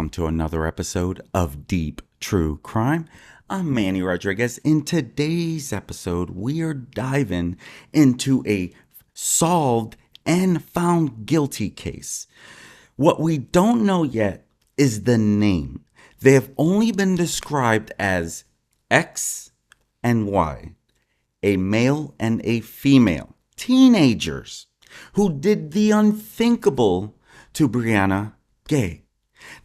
welcome to another episode of Deep True Crime. I'm Manny Rodriguez. In today's episode, we are diving into a solved and found guilty case. What we don't know yet is the name. They have only been described as X and Y, a male and a female, teenagers who did the unthinkable to Brianna Ghey.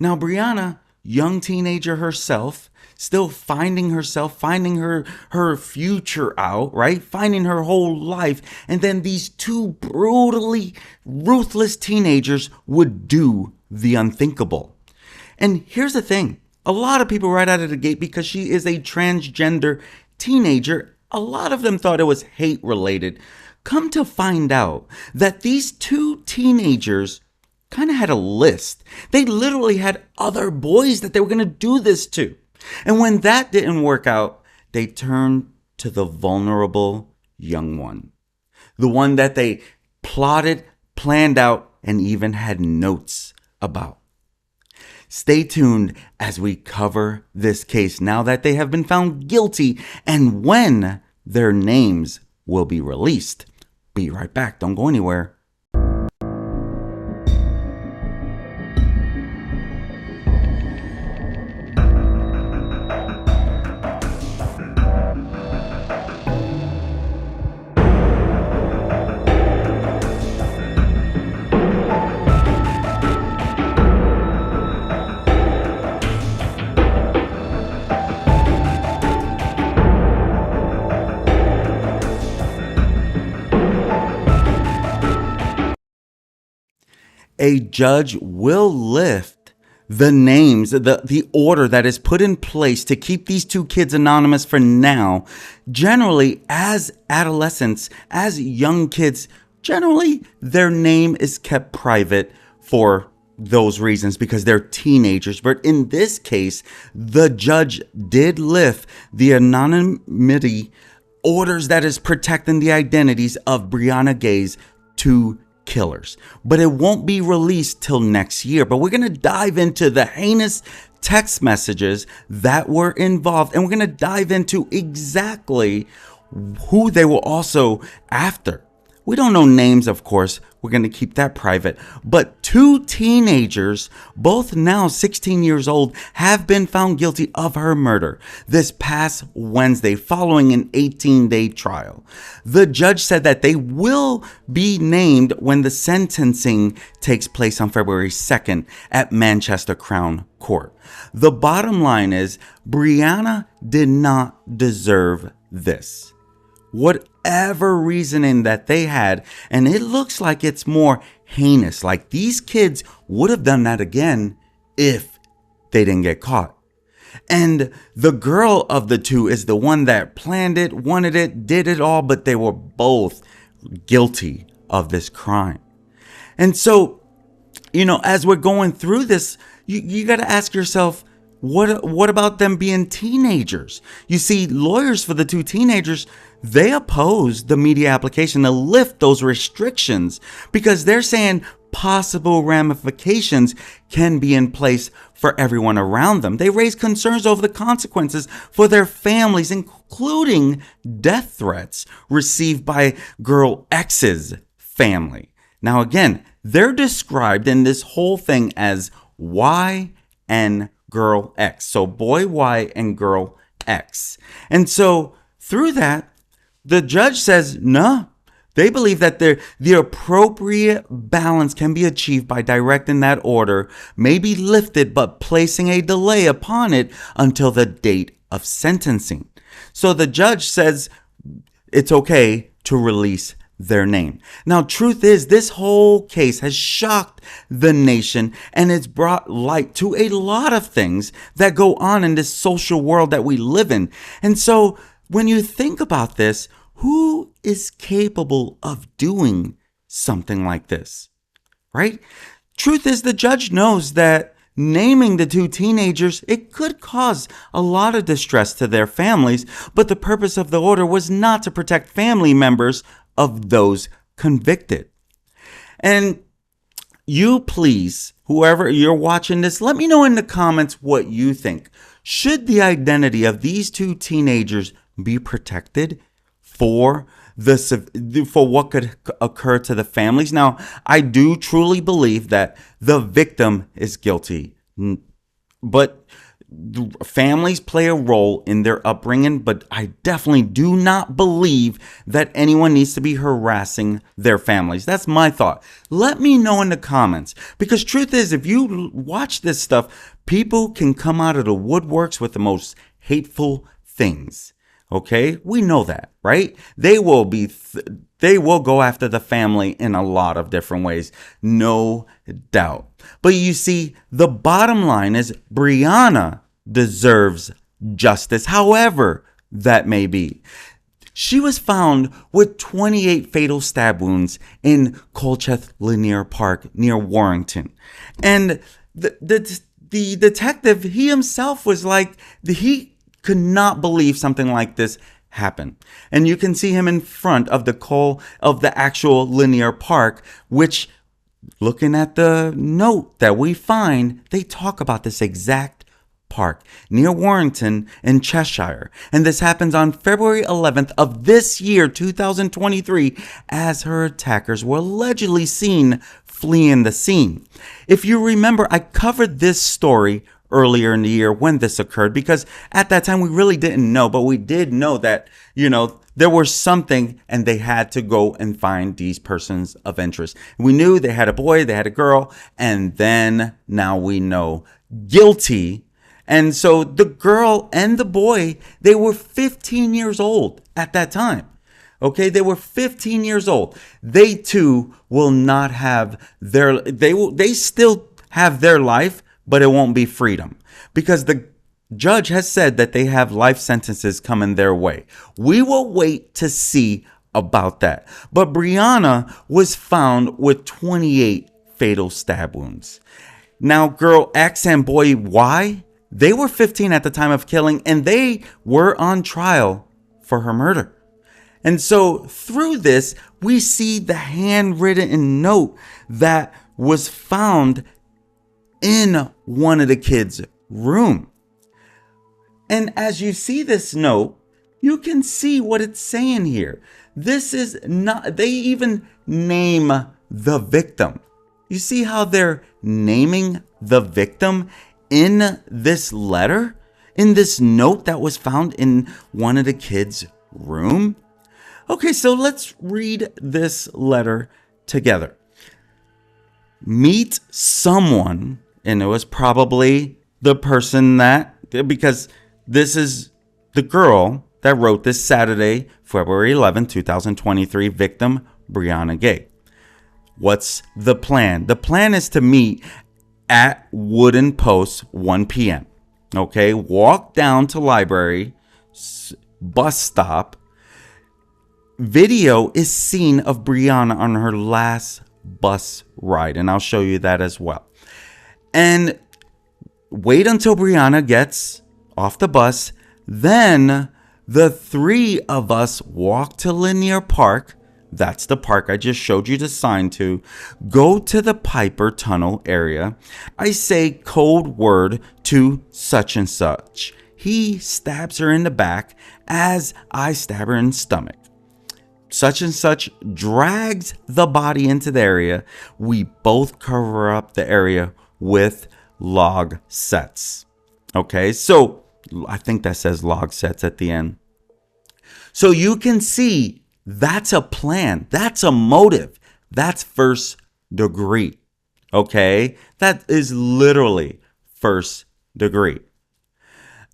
Now, Brianna, young teenager herself, still finding herself, finding her future out, right? Finding her whole life. And then these two brutally ruthless teenagers would do the unthinkable. And here's the thing. A lot of people right out of the gate, because she is a transgender teenager, a lot of them thought it was hate related. Come to find out that these two teenagers kind of had a list. They literally had other boys that they were going to do this to. And when that didn't work out, they turned to the vulnerable young one. The one that they plotted, planned out, and even had notes about. Stay tuned as we cover this case now that they have been found guilty and when their names will be released. Be right back. Don't go anywhere. A judge will lift the names, the order that is put in place to keep these two kids anonymous for now. Generally, as adolescents, as young kids, generally their name is kept private for those reasons because they're teenagers. But in this case, the judge did lift the anonymity orders that is protecting the identities of Brianna Ghey's two killers, but it won't be released till next year. But we're going to dive into the heinous text messages that were involved, and we're going to dive into exactly who they were also after. We don't know names, of course. We're going to keep that private. But two teenagers, both now 16 years old, have been found guilty of her murder this past Wednesday following an 18-day trial. The judge said that they will be named when the sentencing takes place on February 2nd at Manchester Crown Court. The bottom line is Brianna did not deserve this. Whatever reasoning that they had, and it looks like it's more heinous, like these kids would have done that again if they didn't get caught. And the girl of the two is the one that planned it, wanted it, did it all, but they were both guilty of this crime. And so, as we're going through this, you got to ask yourself, what about them being teenagers? You see, lawyers for the two teenagers, they opposed the media application to lift those restrictions because they're saying possible ramifications can be in place for everyone around them. They raised concerns over the consequences for their families, including death threats received by girl X's family. Now, again, they're described in this whole thing as Y and girl X. So boy Y and girl X. And so through that, the judge says, no, they believe that the appropriate balance can be achieved by directing that order may be lifted, but placing a delay upon it until the date of sentencing. So the judge says it's okay to release their name. Now, truth is, this whole case has shocked the nation and it's brought light to a lot of things that go on in this social world that we live in. And so when you think about this, who is capable of doing something like this, right? Truth is, the judge knows that naming the two teenagers, it could cause a lot of distress to their families, but the purpose of the order was not to protect family members of those convicted. And you please whoever you're watching this, let me know in the comments what you think. Should the identity of these two teenagers be protected for what could occur to the families? Now, I do truly believe that the victim is guilty, but families play a role in their upbringing, but I definitely do not believe that anyone needs to be harassing their families. That's my thought. Let me know in the comments, because truth is, if you watch this stuff, people can come out of the woodworks with the most hateful things. Okay, we know that, right? They will go after the family in a lot of different ways, no doubt. But you see, the bottom line is Brianna deserves justice, however that may be. She was found with 28 fatal stab wounds in Colchester Linear Park near Warrington. And the detective, he himself was like, he could not believe something like this happened. And you can see him in front of the actual linear park, which, looking at the note that we find, they talk about this exact park near Warrington in Cheshire. And this happens on February 11th of this year, 2023, as her attackers were allegedly seen fleeing the scene. If you remember, I covered this story earlier in the year when this occurred, because at that time we really didn't know, but we did know that, there was something, and they had to go and find these persons of interest. We knew they had a boy, they had a girl, and then now we know guilty. And so the girl and the boy, they were 15 years old at that time. Okay, they were 15 years old. They too will not have they still have their life, but it won't be freedom, because the judge has said that they have life sentences coming their way. We will wait to see about that. But Brianna was found with 28 fatal stab wounds. Now, girl X and boy Y, they were 15 at the time of killing, and they were on trial for her murder. And so through this, we see the handwritten note that was found in one of the kids' room. And as you see this note, you can see what it's saying here. This is not, they even name the victim. You see how they're naming the victim in this letter, in this note that was found in one of the kids' room? Okay, so let's read this letter together. Meet someone, and it was probably the person because this is the girl that wrote this. Saturday, February 11, 2023, victim Brianna Ghey. What's the plan? The plan is to meet at Wooden Post 1 p.m. Okay, walk down to library, bus stop. Video is seen of Brianna on her last bus ride, and I'll show you that as well. And wait until Brianna gets off the bus. Then the three of us walk to Linear Park. That's the park I just showed you the sign to. Go to the Piper Tunnel area. I say code word to such and such. He stabs her in the back as I stab her in the stomach. Such and such drags the body into the area. We both cover up the area with log sets. Okay, so I think that says log sets at the end. So you can see that's a plan. That's a motive. That's first degree. Okay, that is literally first degree.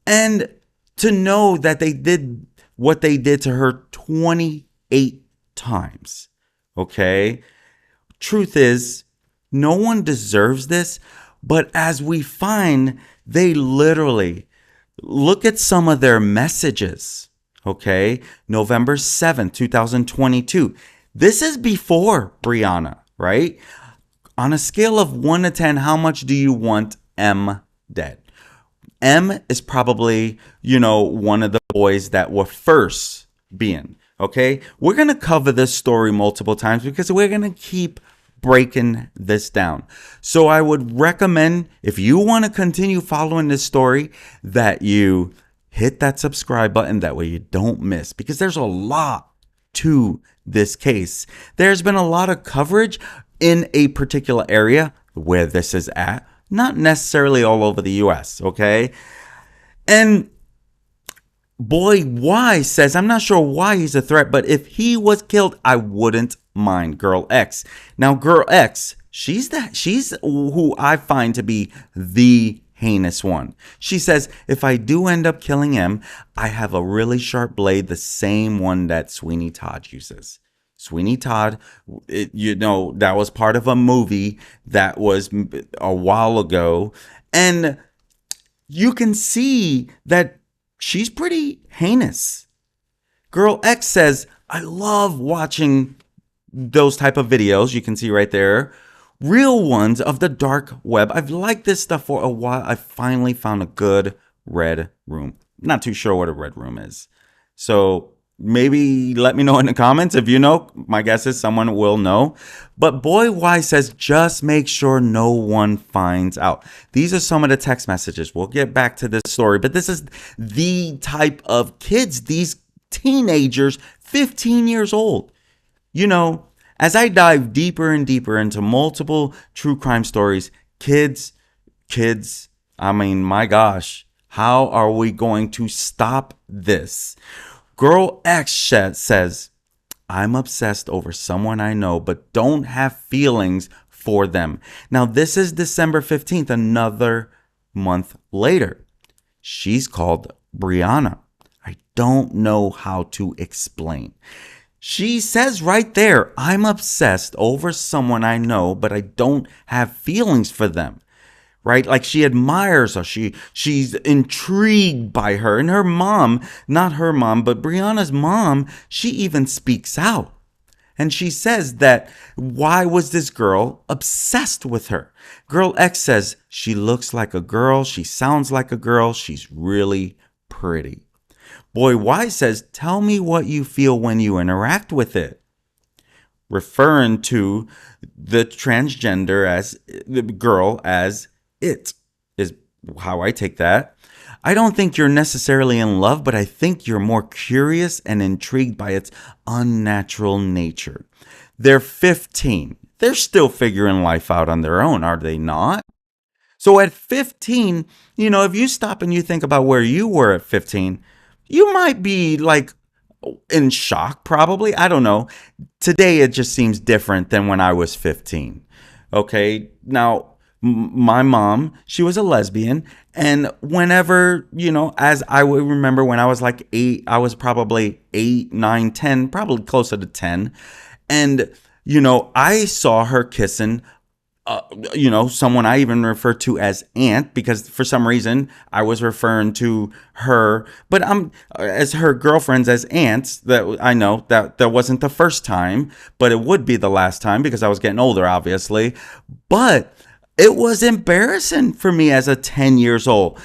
And to know that they did what they did to her 28 times. Okay, truth is, no one deserves this. But as we find, they literally, look at some of their messages. Okay, November 7th, 2022. This is before Brianna, right? On a scale of 1 to 10, how much do you want M dead? M is probably, one of the boys that were first being. Okay, we're going to cover this story multiple times because we're going to keep breaking this down. So I would recommend, if you want to continue following this story, that you hit that subscribe button. That way you don't miss, because there's a lot to this case. There's been a lot of coverage in a particular area where this is at, not necessarily all over the US, okay? And boy Y says, I'm not sure why he's a threat, but if he was killed, I wouldn't mind. Girl X. Now, Girl X, she's who I find to be the heinous one. She says, if I do end up killing him, I have a really sharp blade, the same one that Sweeney Todd uses. Sweeney Todd, that was part of a movie that was a while ago. And you can see that she's pretty heinous. Girl X says, I love watching those type of videos. You can see right there. Real ones of the dark web. I've liked this stuff for a while. I finally found a good red room. Not too sure what a red room is. So maybe let me know in the comments if you know. My guess is someone will know. But Boy Y says, just make sure no one finds out. These are some of the text messages. We'll get back to this story. But this is the type of kids, these teenagers, 15 years old. You know, as I dive deeper and deeper into multiple true crime stories, kids, I mean, my gosh, how are we going to stop this? Girl X says, I'm obsessed over someone I know, but don't have feelings for them. Now, this is December 15th, another month later. She's called Brianna. I don't know how to explain. She says right there, I'm obsessed over someone I know, but I don't have feelings for them. Right? Like she admires her. She's intrigued by her. And her mom, not her mom, but Brianna's mom, she even speaks out. And she says that, why was this girl obsessed with her? Girl X says, she looks like a girl. She sounds like a girl. She's really pretty. Boy Y says, tell me what you feel when you interact with it. Referring to the transgender as the girl as it is how I take that. I don't think you're necessarily in love, but I think you're more curious and intrigued by its unnatural nature. They're 15. They're still figuring life out on their own, are they not? So at 15, if you stop and you think about where you were at 15, you might be like in shock, probably. I don't know. Today, it just seems different than when I was 15. Okay. Now, my mom, she was a lesbian. And whenever, as I would remember when I was like 8, I was probably 8, 9, 10, probably closer to 10. And, I saw her kissing someone I even refer to as aunt, because for some reason I was referring to her, but as her girlfriends as aunts. That I know that wasn't the first time, but it would be the last time because I was getting older, obviously. But it was embarrassing for me as a 10-year-old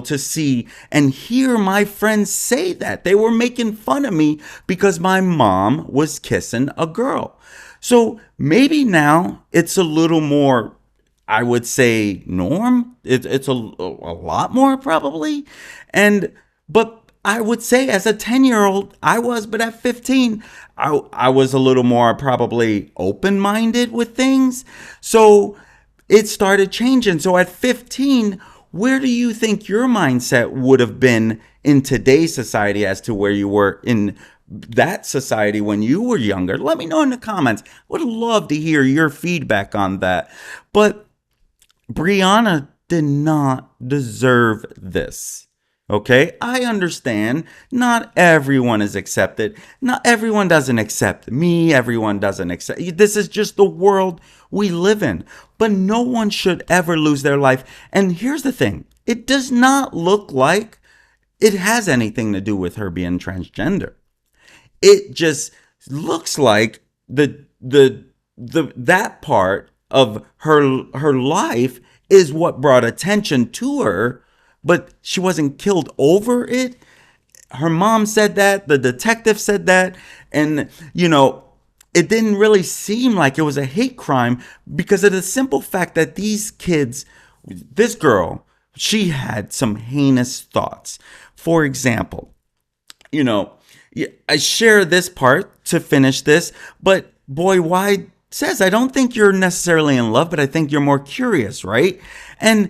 to see and hear my friends say that. They were making fun of me because my mom was kissing a girl. So maybe now it's a little more, I would say, norm. It's a lot more probably. But I would say as a 10-year-old, I was, but at 15, I was a little more probably open-minded with things. So it started changing. So at 15, where do you think your mindset would have been in today's society as to where you were in that society when you were younger? Let me know in the comments. Would love to hear your feedback on that. But Brianna did not deserve this. Okay, I understand not everyone is accepted. Not everyone doesn't accept me. Everyone doesn't accept. This is just the world we live in. But no one should ever lose their life. And here's the thing. It does not look like it has anything to do with her being transgender. It just looks like that part of her life is what brought attention to her, but she wasn't killed over it. Her mom said that, the detective said that, and it didn't really seem like it was a hate crime because of the simple fact that these kids, this girl, she had some heinous thoughts. For example, you know, I share this part to finish this, but boy, why says, I don't think you're necessarily in love, but I think you're more curious, right? And,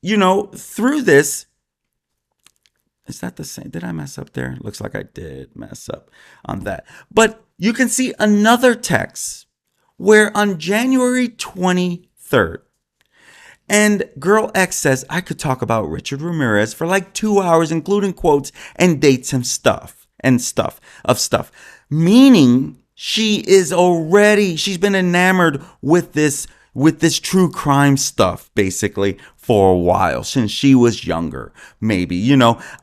through this, is that the same? Did I mess up there? Looks like I did mess up on that. But you can see another text where on January 23rd, and girl X says, I could talk about Richard Ramirez for like 2 hours, including quotes and dates and stuff. Meaning she's been enamored with this true crime stuff, basically, for a while, since she was younger, maybe.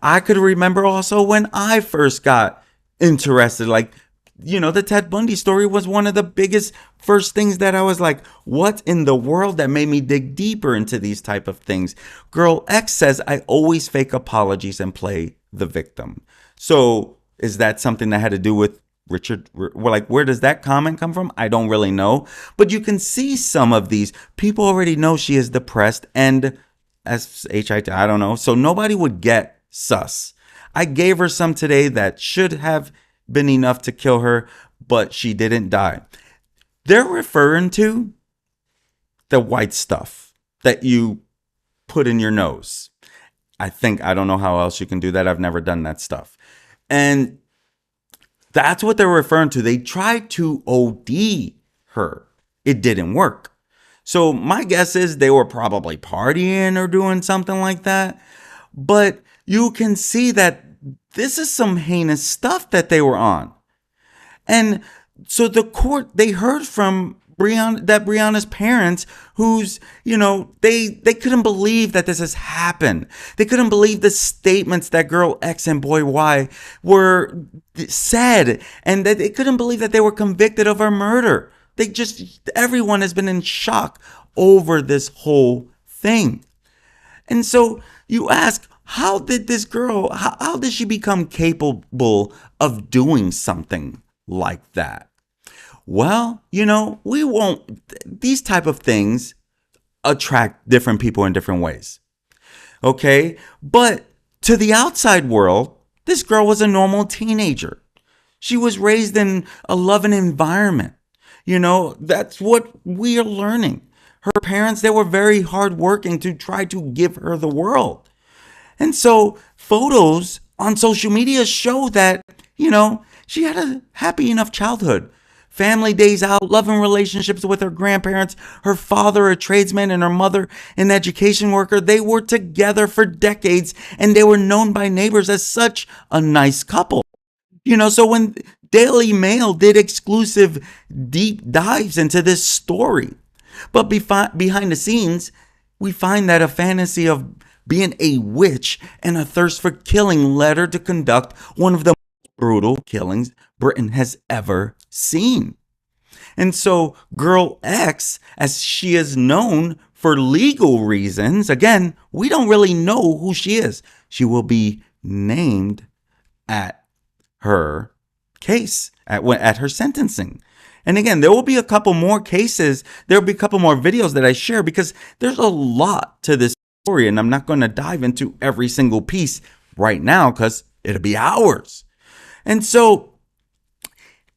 I could remember also when I first got interested, like, the Ted Bundy story was one of the biggest first things that I was like, what in the world, that made me dig deeper into these type of things. Girl X says, I always fake apologies and play the victim. So is that something that had to do with Richard? Well, like, where does that comment come from? I don't really know. But you can see some of these. People already know she is depressed and SHIT, I don't know. So nobody would get sus. I gave her some today that should have been enough to kill her, but she didn't die. They're referring to the white stuff that you put in your nose. I don't know how else you can do that. I've never done that stuff. And that's what they're referring to. They tried to OD her. It didn't work. So my guess is they were probably partying or doing something like that. But you can see that this is some heinous stuff that they were on. And so the court, they heard from Brianna's parents, who's, they couldn't believe that this has happened. They couldn't believe the statements that girl X and boy Y were said, and that they couldn't believe that they were convicted of her murder. Everyone has been in shock over this whole thing. And so you ask, how did this girl, how did she become capable of doing something like that? Well, these type of things attract different people in different ways. Okay? But to the outside world, this girl was a normal teenager. She was raised in a loving environment. That's what we are learning. Her parents, they were very hardworking to try to give her the world. And so photos on social media show that, she had a happy enough childhood. Family days out, loving relationships with her grandparents, her father, a tradesman, and her mother, an education worker. They were together for decades, and they were known by neighbors as such a nice couple. So when Daily Mail did exclusive deep dives into this story, but behind the scenes, we find that a fantasy of being a witch and a thirst for killing led her to conduct one of the most brutal killings Britain has ever seen. And so girl X, as she is known for legal reasons, again, we don't really know who she is. She will be named at her case, at her sentencing. And again, there will be a couple more cases. There will be a couple more videos that I share because there's a lot to this story, and I'm not going to dive into every single piece right now because it'll be hours. And so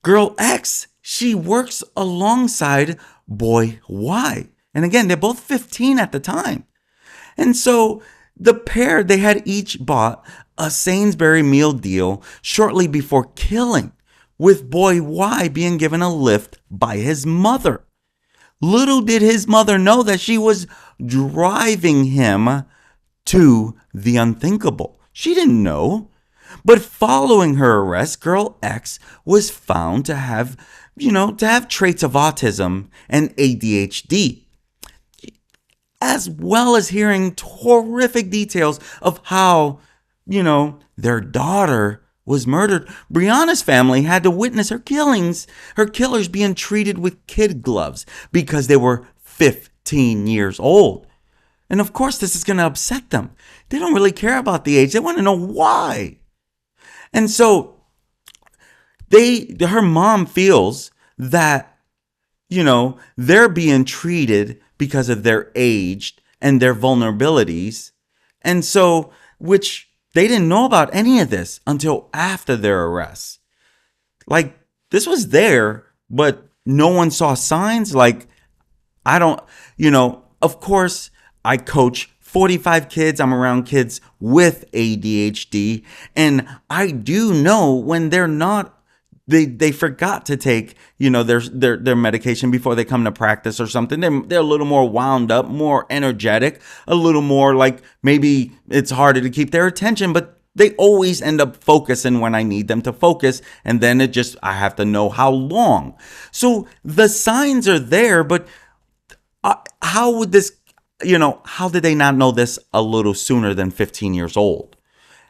girl X, she works alongside boy Y. And again, they're both 15 at the time. And so the pair, they had each bought a Sainsbury meal deal shortly before killing, with boy Y being given a lift by his mother. Little did his mother know that she was driving him to the unthinkable. She didn't know. But following her arrest, girl X was found to have, traits of autism and ADHD, as well as hearing horrific details of how, their daughter was murdered. Brianna's family had to witness her killers being treated with kid gloves because they were 15 years old. And of course, this is going to upset them. They don't really care about the age. They want to know why. And so her mom feels that, they're being treated because of their age and their vulnerabilities. And so, which they didn't know about any of this until after their arrest. Like, this was there, but no one saw signs. Like, I don't, of course, I coach 45 kids. I'm around kids with ADHD. And I do know when they're not, they forgot to take, their medication before they come to practice or something. They're a little more wound up, more energetic, a little more like maybe it's harder to keep their attention, but they always end up focusing when I need them to focus. And then I have to know how long. So the signs are there, but how would this, how did they not know this a little sooner than 15 years old?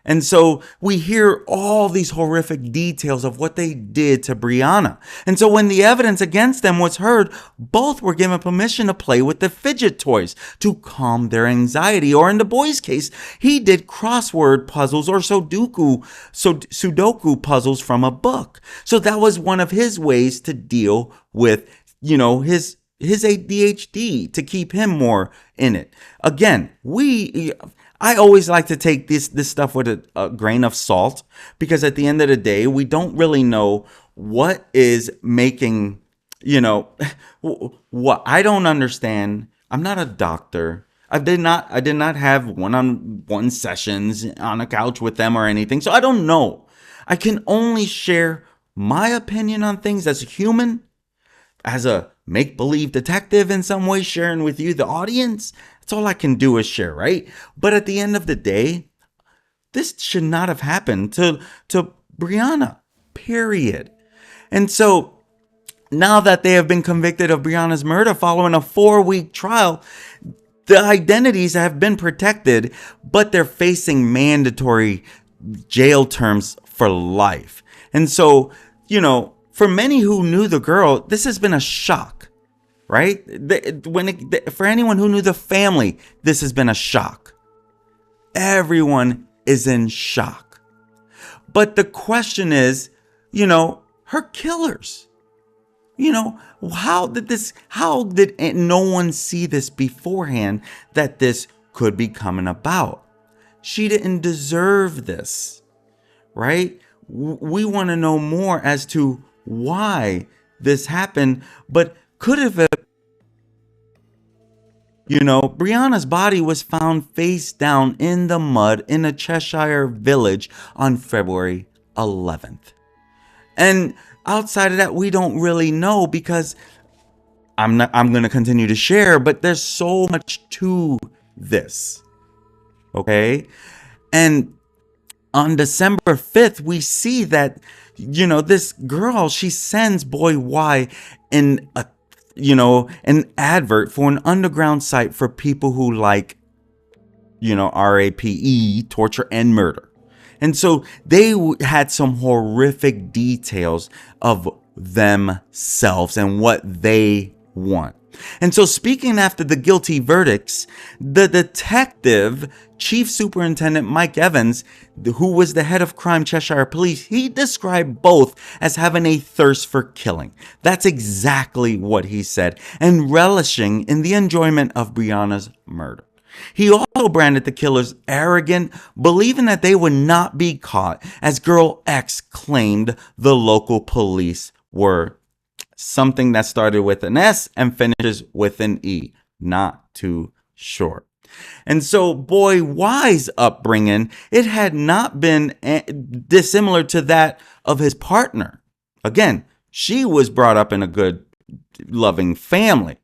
And so we hear all these horrific details of what they did to Brianna. And so when the evidence against them was heard, both were given permission to play with the fidget toys to calm their anxiety. Or in the boy's case, he did crossword puzzles or Sudoku puzzles from a book. So that was one of his ways to deal with, his ADHD, to keep him more in it. Again, I always like to take this stuff with a grain of salt, because at the end of the day, we don't really know what is making, what I don't understand. I'm not a doctor. I did not have one-on-one sessions on a couch with them or anything. So I don't know. I can only share my opinion on things as a human, as a make-believe detective in some way, sharing with you, the audience. That's all I can do is share, right? But at the end of the day, this should not have happened to Brianna, period. And so now that they have been convicted of Brianna's murder following a 4-week trial, the identities have been protected, but they're facing mandatory jail terms for life. And so, for many who knew the girl, this has been a shock, right? For anyone who knew the family, this has been a shock. Everyone is in shock. But the question is, her killers, how did no one see this beforehand, that this could be coming about? She didn't deserve this, right? We want to know more as to why this happened, but could have, Brianna's body was found face down in the mud in a Cheshire village on February 11th. And outside of that, we don't really know, because I'm going to continue to share, but there's so much to this. Okay? And on December 5th, we see that, this girl, she sends boy Y an advert for an underground site for people who like, RAPE, torture and murder. And so they had some horrific details of themselves and what they want. And so, speaking after the guilty verdicts, the detective, Chief Superintendent Mike Evans, who was the head of crime Cheshire Police, he described both as having a thirst for killing. That's exactly what he said, and relishing in the enjoyment of Brianna's murder. He also branded the killers arrogant, believing that they would not be caught, as Girl X claimed the local police were. Something that started with an S and finishes with an E. Not too short. And so boy Y's upbringing, it had not been dissimilar to that of his partner. Again, she was brought up in a good, loving family.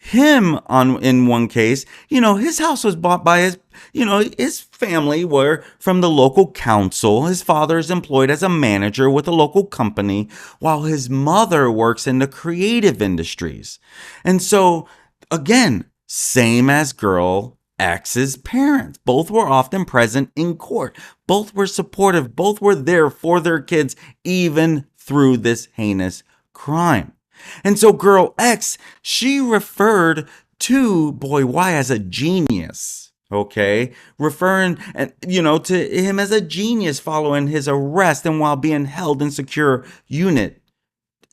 Him, in one case, his house was bought by his family were from the local council. His father is employed as a manager with a local company, while his mother works in the creative industries. And so, again, same as Girl X's parents. Both were often present in court. Both were supportive. Both were there for their kids, even through this heinous crime. And so Girl X, she referred to boy Y as a genius, okay? Referring, to him as a genius following his arrest and while being held in secure unit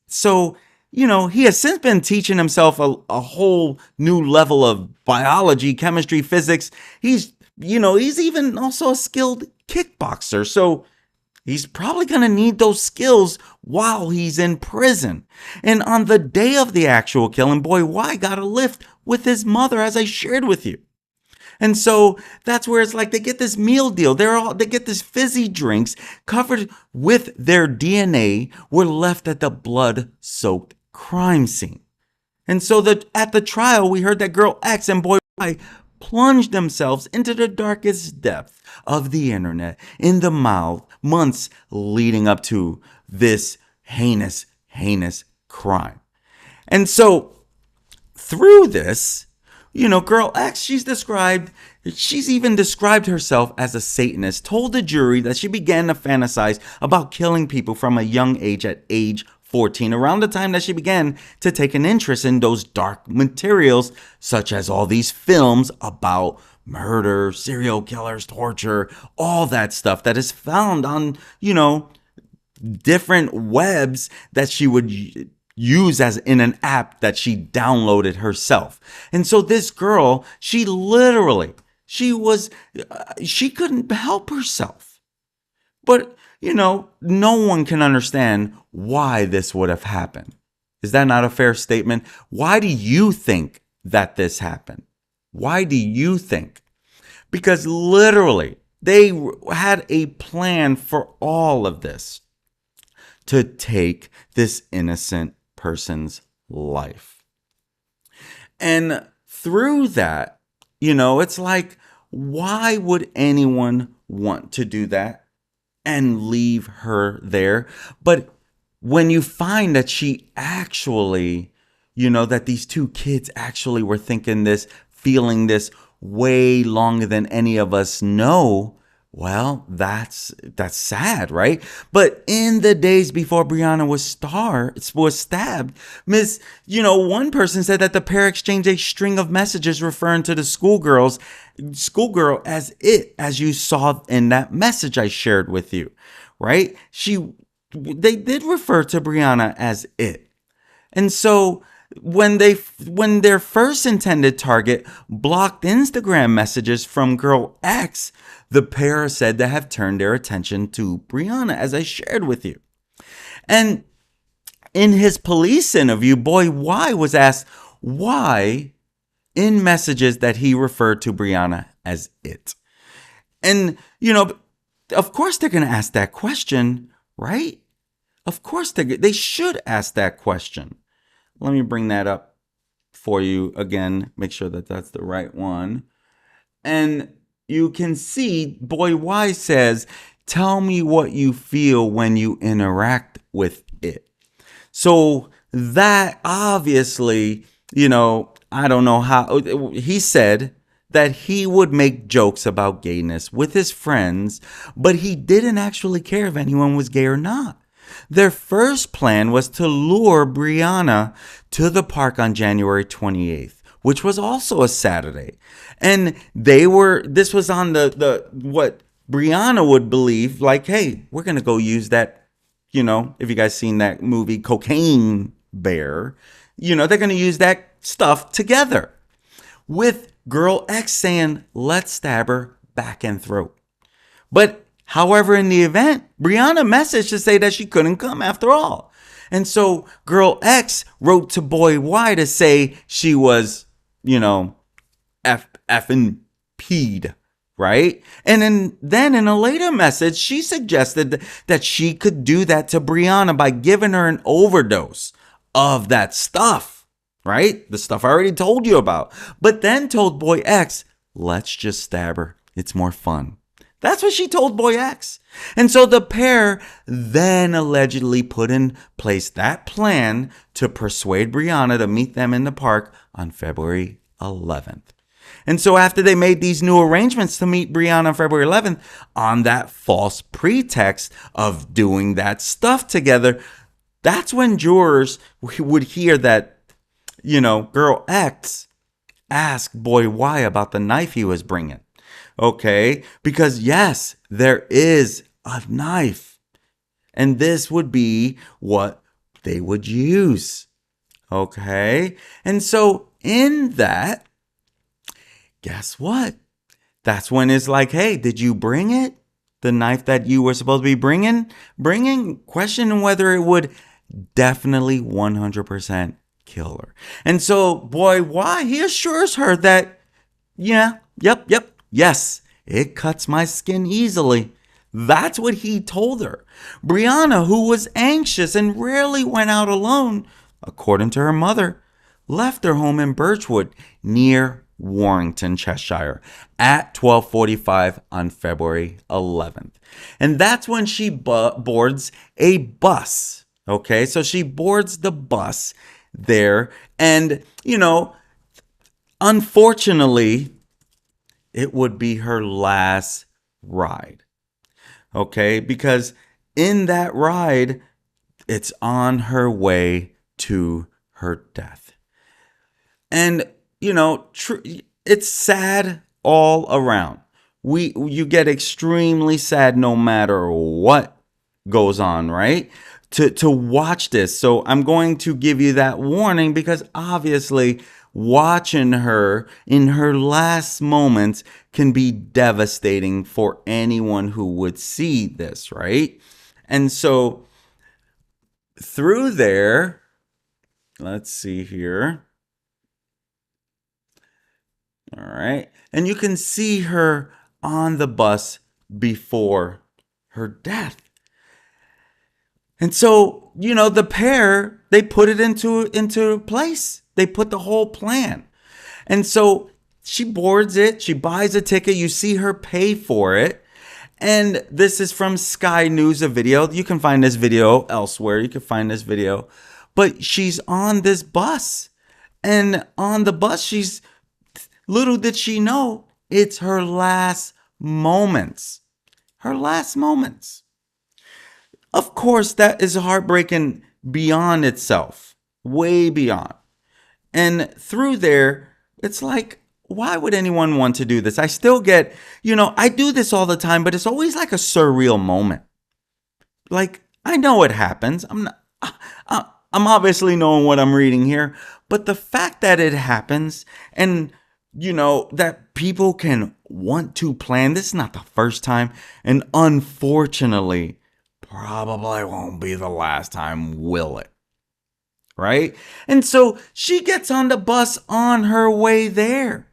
So, he has since been teaching himself a whole new level of biology, chemistry, physics. He's even also a skilled kickboxer. So he's probably going to need those skills while he's in prison. And on the day of the actual killing, Boy Y got a lift with his mother, as I shared with you. And so that's where it's like they get this meal deal. They get this fizzy drinks covered with their DNA were left at the blood-soaked crime scene. And so at the trial, we heard that girl X and Boy Y plunged themselves into the darkest depth of the internet in the months leading up to this heinous, heinous crime. And so through this, girl X, she's even described herself as a Satanist, told the jury that she began to fantasize about killing people from a young age at age 14, around the time that she began to take an interest in those dark materials, such as all these films about murder, serial killers, torture, all that stuff that is found on, different webs that she would use as in an app that she downloaded herself. And so this girl, she couldn't help herself. But, no one can understand why this would have happened. Is that not a fair statement? Why do you think that this happened? Why do you think? Because literally, they had a plan for all of this to take this innocent person's life. And through that, it's like, why would anyone want to do that and leave her there? But when you find that she actually, that these two kids actually were thinking this, feeling this way longer than any of us know, well, that's sad, right? But in the days before Brianna was stabbed, one person said that the pair exchanged a string of messages referring to the schoolgirl as you saw in that message I shared with you, right? They did refer to Brianna as it. And so when their first intended target blocked Instagram messages from girl X, the pair are said to have turned their attention to Brianna, as I shared with you. And in his police interview, Boy Y was asked why in messages that he referred to Brianna as it. And, of course they're going to ask that question, right? Of course they should ask that question. Let me bring that up for you again. Make sure that that's the right one. And you can see Boy Y says, tell me what you feel when you interact with it. So that obviously, I don't know how. He said that he would make jokes about gayness with his friends, but he didn't actually care if anyone was gay or not. Their first plan was to lure Brianna to the park on January 28th, which was also a Saturday. And this was on the what Brianna would believe, like, hey, we're going to go use that, if you guys seen that movie Cocaine Bear, they're going to use that stuff together. With girl X saying, let's stab her back and throat. But however, in the event, Brianna messaged to say that she couldn't come after all. And so girl X wrote to Boy Y to say she was, effing peed, right? And then in a later message, she suggested that she could do that to Brianna by giving her an overdose of that stuff, right? The stuff I already told you about. But then told Boy X, let's just stab her. It's more fun. That's what she told Boy X. And so the pair then allegedly put in place that plan to persuade Brianna to meet them in the park on February 11th. And so after they made these new arrangements to meet Brianna on February 11th on that false pretext of doing that stuff together, that's when jurors would hear that, girl X asked Boy Y about the knife he was bringing. Okay, because yes, there is a knife. And this would be what they would use. Okay? And so in that, guess what? That's when it's like, hey, did you bring it? The knife that you were supposed to be bringing, questioning whether it would definitely 100% kill her. And so, boy, why? He assures her that, yeah, yes, it cuts my skin easily. That's what he told her. Brianna, who was anxious and rarely went out alone, according to her mother, left her home in Birchwood near Warrington, Cheshire at 12:45 on February 11th. And that's when she boards a bus. Okay, so she boards the bus there. And, unfortunately, it would be her last ride. Okay, because in that ride, it's on her way to her death. And, it's sad all around. You get extremely sad no matter what goes on, right? To watch this. So I'm going to give you that warning because obviously watching her in her last moments can be devastating for anyone who would see this, right? And so through there, let's see here. All right. And you can see her on the bus before her death. And so, the pair, they put it into place. They put the whole plan. And so she boards it. She buys a ticket. You see her pay for it. And this is from Sky News, a video. You can find this video elsewhere. You can find this video. But she's on this bus. And on the bus, little did she know, it's her last moments. Her last moments. Of course, that is heartbreaking beyond itself. Way beyond. And through there, it's like, why would anyone want to do this? I still get, I do this all the time, but it's always like a surreal moment. Like, I know it happens. I'm obviously knowing what I'm reading here, but the fact that it happens and, that people can want to plan, this is not the first time. And unfortunately, probably won't be the last time, will it? Right? And so she gets on the bus on her way there.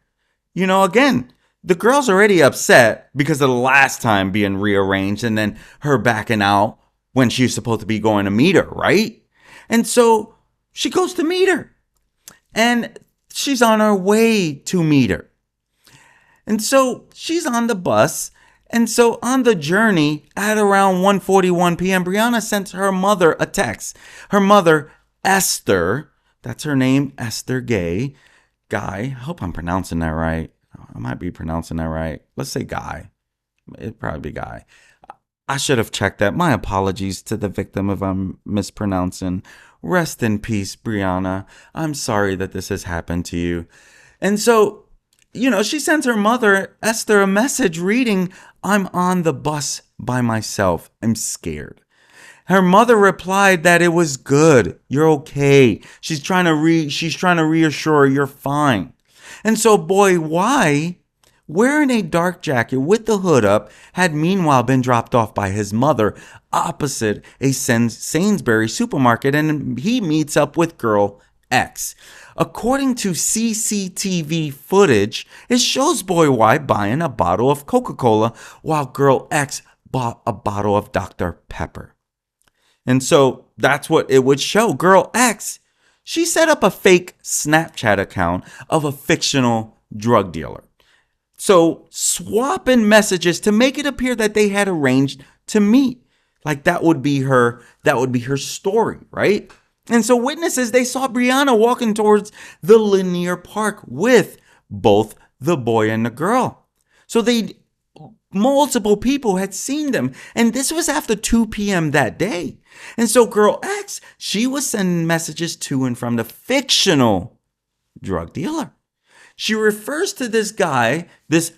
Again, the girl's already upset because of the last time being rearranged and then her backing out when she's supposed to be going to meet her, right? And so she goes to meet her. And she's on her way to meet her. And so she's on the bus. And so on the journey at around 1:41 p.m., Brianna sent her mother a text. Her mother, Esther, that's her name, Esther Ghey. Guy, I hope I'm pronouncing that right. I might be pronouncing that right. Let's say Guy. It'd probably be Guy. I should have checked that. My apologies to the victim if I'm mispronouncing. Rest in peace, Brianna. I'm sorry that this has happened to you. And so, she sends her mother, Esther, a message reading, I'm on the bus by myself. I'm scared. Her mother replied that it was good. You're okay. She's trying to reassure her you're fine. And so, boy, why? Wearing a dark jacket with the hood up, had meanwhile been dropped off by his mother opposite a Sainsbury's supermarket, and he meets up with girl X. According to CCTV footage, it shows boy Y buying a bottle of Coca-Cola while girl X bought a bottle of Dr. Pepper. And so that's what it would show. Girl X, she set up a fake Snapchat account of a fictional drug dealer. So swapping messages to make it appear that they had arranged to meet. Like that would be her story, right? And so witnesses, they saw Brianna walking towards the linear park with both the boy and the girl. So multiple people had seen them. And this was after 2 p.m. that day. And so girl X, she was sending messages to and from the fictional drug dealer. She refers to this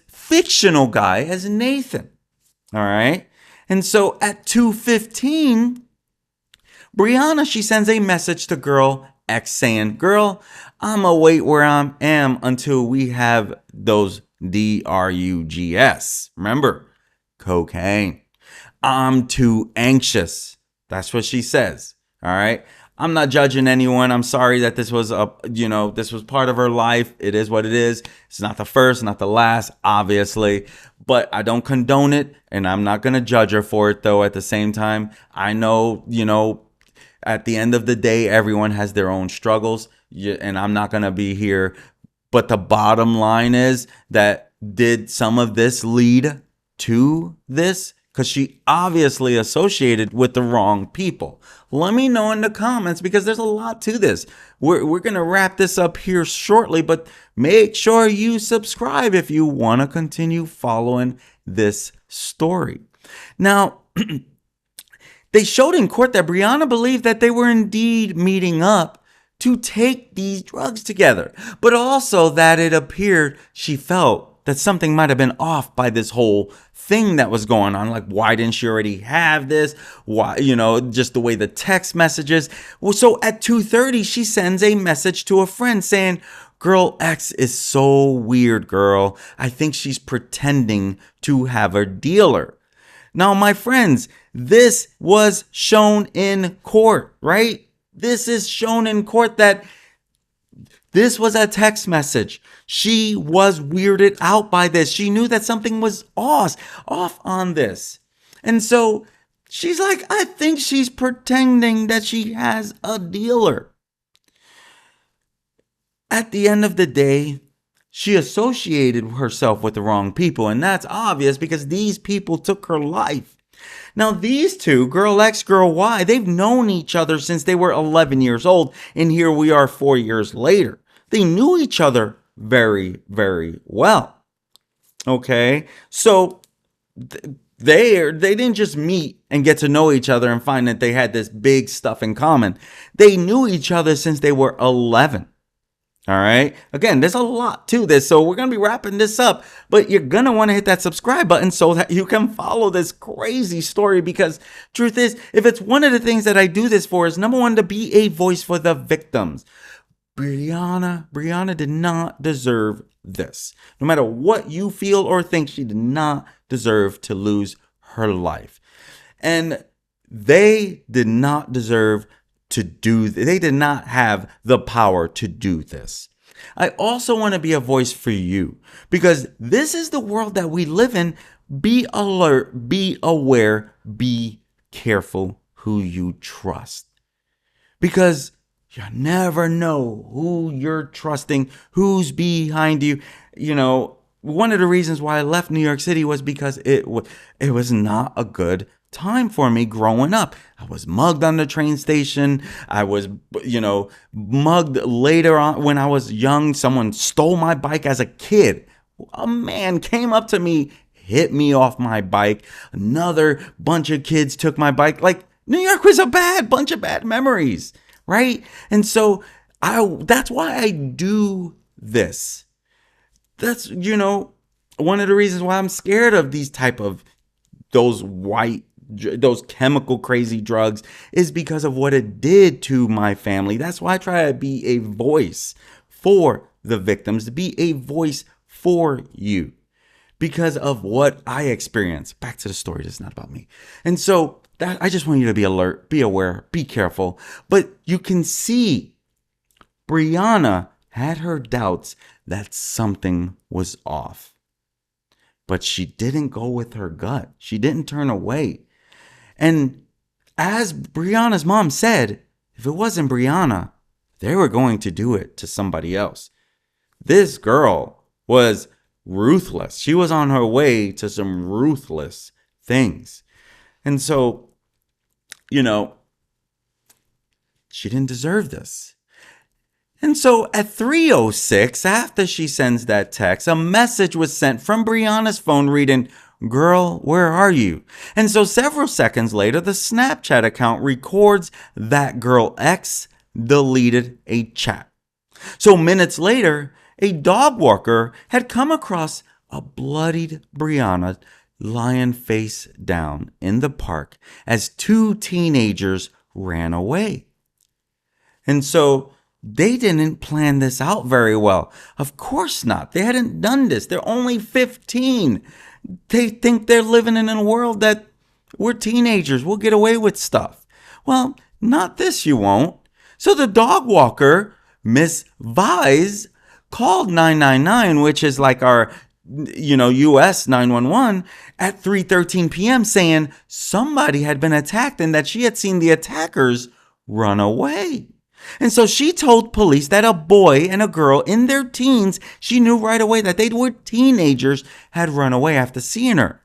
fictional guy, as Nathan. All right. And so at 2:15, Brianna, she sends a message to girl X saying, girl, I'ma wait where I am until we have those drugs. Remember, cocaine. I'm too anxious. That's what she says. All right. I'm not judging anyone. I'm sorry that this was this was part of her life. It is what it is. It's not the first, not the last, obviously, but I don't condone it, and I'm not going to judge her for it though. At the same time, I know, at the end of the day, everyone has their own struggles, and I'm not going to be here. But the bottom line is that did some of this lead to this? Because she obviously associated with the wrong people. Let me know in the comments, because there's a lot to this. We're going to wrap this up here shortly, but make sure you subscribe if you want to continue following this story. Now, they showed in court that Brianna believed that they were indeed meeting up to take these drugs together, but also that it appeared she felt that something might have been off by this whole thing that was going on. Like, why didn't she already have this? Why, just the way the text messages. Well, so at 2:30, she sends a message to a friend saying, girl X is so weird, girl. I think she's pretending to have a dealer. Now, my friends, this was shown in court, right? This is shown in court that this was a text message. She was weirded out by this. She knew that something was off on this. And so she's like, I think she's pretending that she has a dealer. At the end of the day, she associated herself with the wrong people. And that's obvious because these people took her life. Now, these two, girl X, girl Y, they've known each other since they were 11 years old. And here we are 4 years later. They knew each other very, very well. Okay, so they didn't just meet and get to know each other and find that they had this big stuff in common. They knew each other since they were 11. All right. Again, there's a lot to this, so we're going to be wrapping this up, but you're going to want to hit that subscribe button so that you can follow this crazy story, because truth is, if it's one of the things that I do this for is, number one, to be a voice for the victims. Brianna did not deserve this. No matter what you feel or think, she did not deserve to lose her life. And they did not deserve to they did not have the power to do this. I also want to be a voice for you, because this is the world that we live in. Be alert, be aware, be careful who you trust, because you never know who you're trusting, who's behind you. One of the reasons why I left New York City was because it was not a good time for me growing up. I was mugged on the train station. I was, mugged later on when I was young. Someone stole my bike as a kid. A man came up to me, hit me off my bike. Another bunch of kids took my bike. Like, New York was a bunch of bad memories. Right? And so that's why I do this. That's, one of the reasons why I'm scared of these type of those chemical crazy drugs, is because of what it did to my family. That's why I try to be a voice for the victims, to be a voice for you, because of what I experienced. Back to the story. This is not about me. And so I just want you to be alert, be aware, be careful. But you can see Brianna had her doubts that something was off. But she didn't go with her gut. She didn't turn away. And as Brianna's mom said, if it wasn't Brianna, they were going to do it to somebody else. This girl was ruthless. She was on her way to some ruthless things. And so, she didn't deserve this. And so at 3:06, after she sends that text, a message was sent from Brianna's phone reading, "Girl, where are you?" And so several seconds later, the Snapchat account records that girl X deleted a chat. So minutes later, a dog walker had come across a bloodied Brianna lying face down in the park as two teenagers ran away. And so they didn't plan this out very well. Of course not. They hadn't done this. They're only 15. They think they're living in a world that we're teenagers. We'll get away with stuff. Well, not this, you won't. So the dog walker, Miss Vise, called 999, which is like our, US 911, at 3:13 p.m. saying somebody had been attacked and that she had seen the attackers run away. And so she told police that a boy and a girl in their teens, she knew right away that they were teenagers, had run away after seeing her.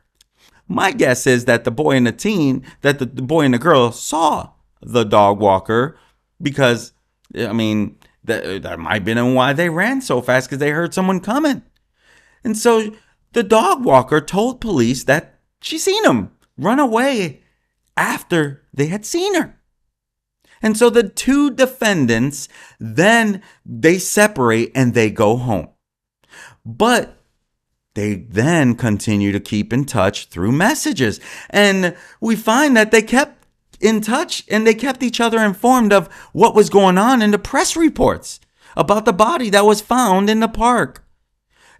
My guess is that the boy and the boy and the girl saw the dog walker because, that might have been why they ran so fast, because they heard someone coming. And so the dog walker told police that she seen him run away after they had seen her. And so the two defendants, then they separate and they go home. But they then continue to keep in touch through messages. And we find that they kept in touch and they kept each other informed of what was going on in the press reports about the body that was found in the park,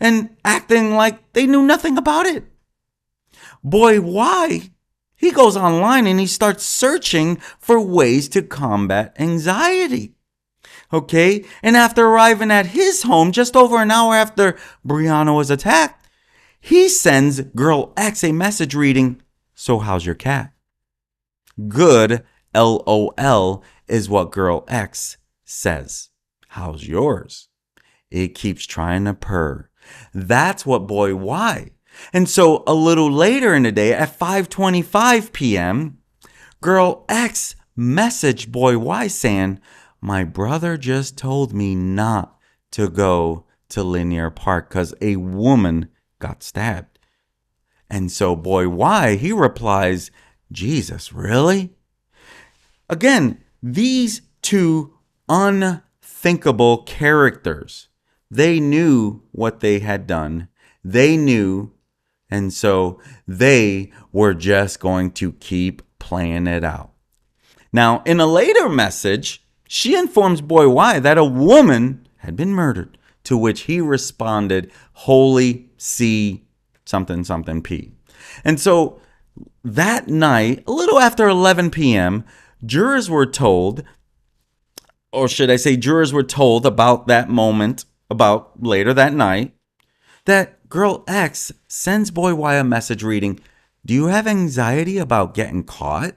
and acting like they knew nothing about it. Boy, why? He goes online and he starts searching for ways to combat anxiety. Okay? And after arriving at his home just over an hour after Brianna was attacked, he sends Girl X a message reading, "So how's your cat?" Good, LOL, is what Girl X says. How's yours? It keeps trying to purr. That's what Boy Y. And so a little later in the day at 5:25 p.m., Girl X messaged Boy Y saying, "My brother just told me not to go to Linear Park because a woman got stabbed." And so Boy Y, he replies, "Jesus, really?" Again, these two unthinkable characters, they knew what they had done. They knew. And so they were just going to keep playing it out. Now, in a later message, she informs Boy Y that a woman had been murdered, to which he responded, "Holy C something something P." And so that night, a little after 11 p.m., jurors were told about that moment, about later that night, that Girl X sends Boy Y a message reading, "Do you have anxiety about getting caught?"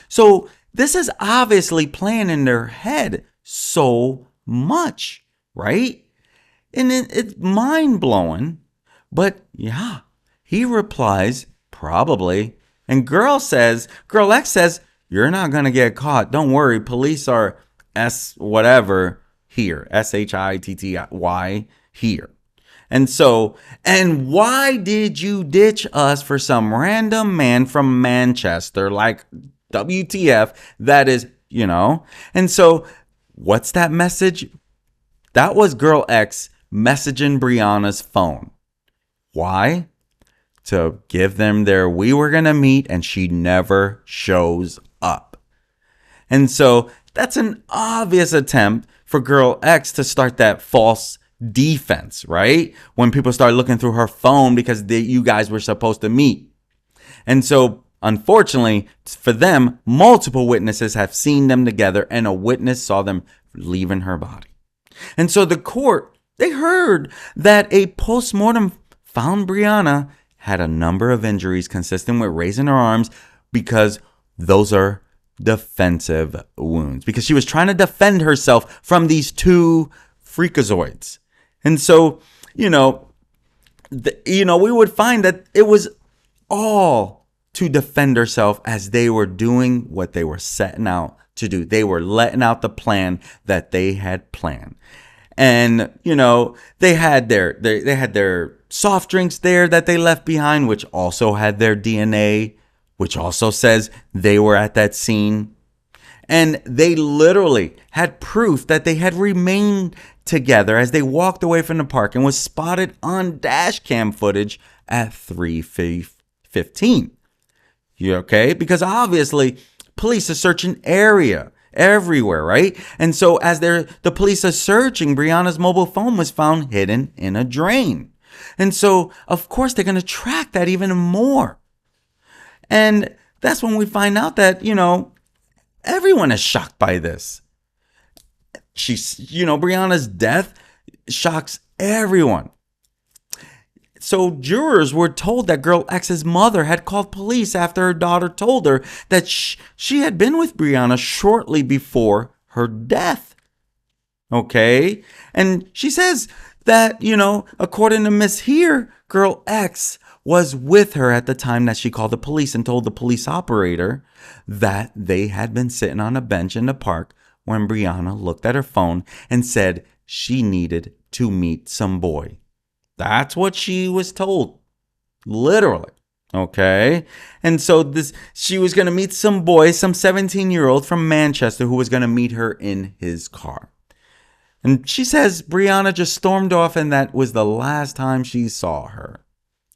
So this is obviously playing in their head so much, right? And it's mind-blowing. But yeah, he replies, "Probably." And Girl X says, "You're not going to get caught. Don't worry. Police are whatever here. SHITTY here." And so, and why did you ditch us for some random man from Manchester? Like, WTF, that is, And so, what's that message? That was Girl X messaging Brianna's phone. Why? To give them their "we were going to meet," and she never shows up. And so, that's an obvious attempt for Girl X to start that false defense, right? When people start looking through her phone because you guys were supposed to meet. And so, unfortunately, for them, multiple witnesses have seen them together, and a witness saw them leaving her body. And so the court, they heard that a postmortem found Brianna had a number of injuries consistent with raising her arms, because those are defensive wounds, because she was trying to defend herself from these two freakazoids. And so, we would find that it was all to defend herself as they were doing what they were setting out to do. They were letting out the plan that they had planned. And, they had their soft drinks there that they left behind, which also had their DNA, which also says they were at that scene. And they literally had proof that they had remained together as they walked away from the park, and was spotted on dash cam footage at 3:15. You okay? Because obviously police are searching everywhere, right? And so as the police are searching, Brianna's mobile phone was found hidden in a drain. And so, of course, they're going to track that even more. And that's when we find out that, everyone is shocked by this. Brianna's death shocks everyone. So jurors were told that girl X's mother had called police after her daughter told her that she had been with Brianna shortly before her death. Okay? And she says that, according to Miss Here, girl X was with her at the time that she called the police and told the police operator that they had been sitting on a bench in the park when Brianna looked at her phone and said she needed to meet some boy. That's what she was told. Literally. Okay. And so she was going to meet some boy, some 17-year-old from Manchester who was going to meet her in his car. And she says Brianna just stormed off and that was the last time she saw her.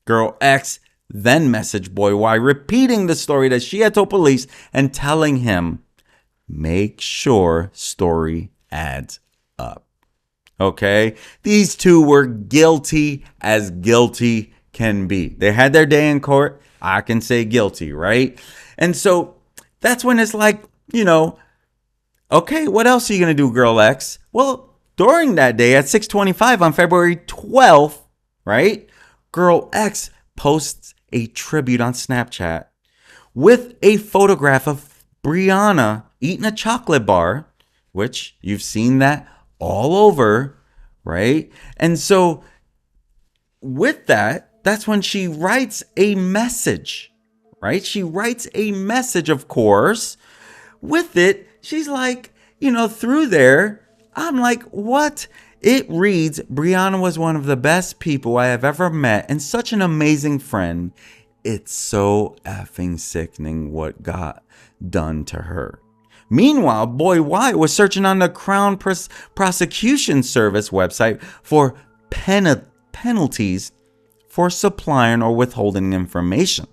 Girl X then messaged boy Y, repeating the story that she had told police and telling him, make sure story adds up. Okay, these two were guilty as guilty can be. They had their day in court. I can say guilty, right? And so that's when it's like, okay, what else are you going to do, girl X? Well, during that day at 6:25 on February 12th, right? Girl X posts a tribute on Snapchat with a photograph of Brianna eating a chocolate bar, which you've seen that all over, right? And so with that's when she writes a message, right? She writes a message, of course. With it, she's like, through there, I'm like, what? It reads, Brianna was one of the best people I have ever met and such an amazing friend. It's so effing sickening what got done to her. Meanwhile, boy Y was searching on the Crown Prosecution Service website for penalties for supplying or withholding information.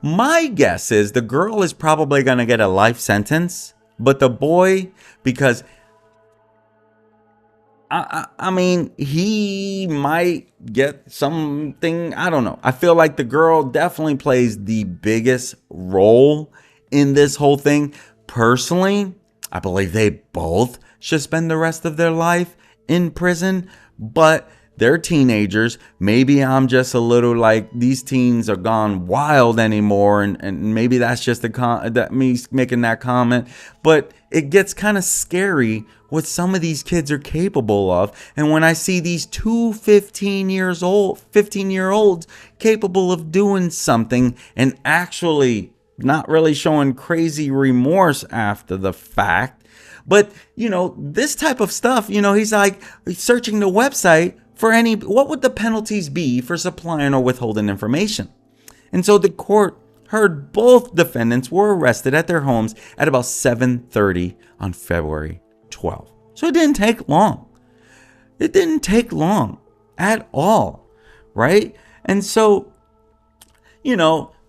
My guess is the girl is probably going to get a life sentence, but the boy, because I mean, he might get something. I don't know. I feel like the girl definitely plays the biggest role in this whole thing. Personally, I believe they both should spend the rest of their life in prison, but they're teenagers. Maybe I'm just a little like these teens are gone wild anymore, and maybe that's just that me making that comment. But it gets kind of scary what some of these kids are capable of, and when I see these two 15-year-olds capable of doing something and actually not really showing crazy remorse after the fact. But, this type of stuff, he's like searching the website for what would the penalties be for supplying or withholding information? And so the court heard both defendants were arrested at their homes at about 7:30 on February 12th. So it didn't take long. It didn't take long at all, right? And so,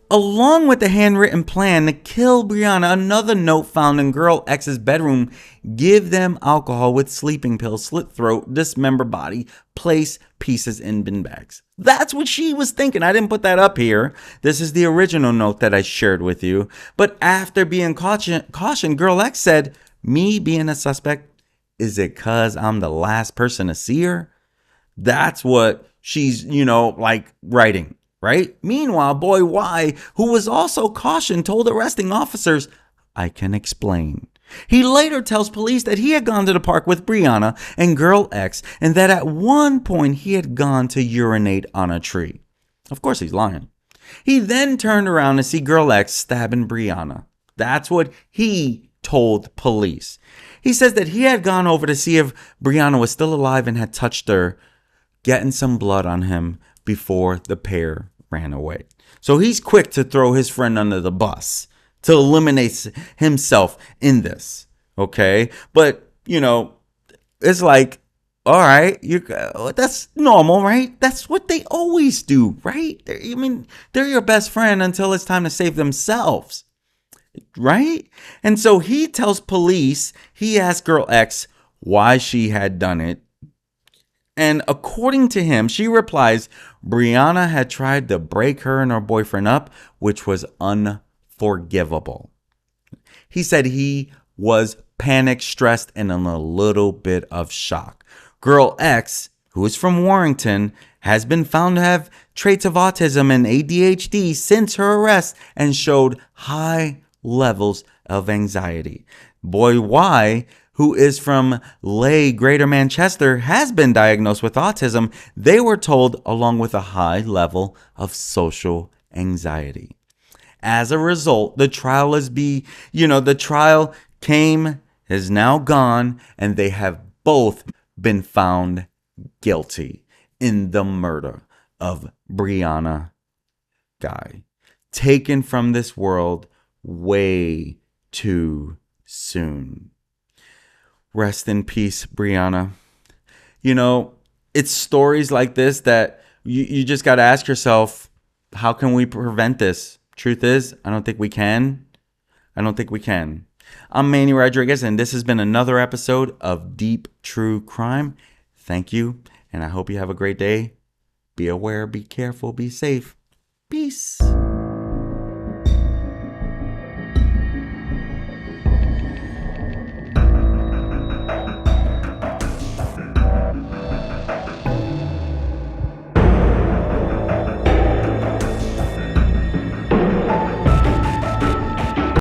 along with the handwritten plan to kill Brianna, another note found in girl X's bedroom: give them alcohol with sleeping pills, slit throat, dismember body, place pieces in bin bags. That's what she was thinking. I didn't put that up here. This is the original note that I shared with you. But after being cautioned, girl X said, me being a suspect, is it cause I'm the last person to see her? That's what she's, writing. Right? Meanwhile, boy Y, who was also cautioned, told arresting officers, I can explain. He later tells police that he had gone to the park with Brianna and girl X, and that at one point he had gone to urinate on a tree. Of course he's lying. He then turned around to see girl X stabbing Brianna. That's what he told police. He says that he had gone over to see if Brianna was still alive and had touched her, getting some blood on him before the pair ran away. So he's quick to throw his friend under the bus to eliminate himself in this. Okay. But, it's like, all right, that's normal, right? That's what they always do, right? They're your best friend until it's time to save themselves. right? And so he tells police, he asked girl X why she had done it. And according to him, she replies, Brianna had tried to break her and her boyfriend up, which was unforgivable. He said he was panic, stressed, and in a little bit of shock. Girl X, who is from Warrington, has been found to have traits of autism and ADHD since her arrest and showed high levels of anxiety. Boy Y, who is from Leigh, Greater Manchester, has been diagnosed with autism. They were told along with a high level of social anxiety. As a result, the trial the trial is now gone, and they have both been found guilty in the murder of Brianna Ghey, taken from this world way too soon. Rest in peace, Brianna. It's stories like this that you just got to ask yourself, how can we prevent this? Truth is, I don't think we can. I'm Manny Rodriguez, and this has been another episode of Deep True Crime. Thank you, and I hope you have a great day. Be aware, be careful, be safe. Peace.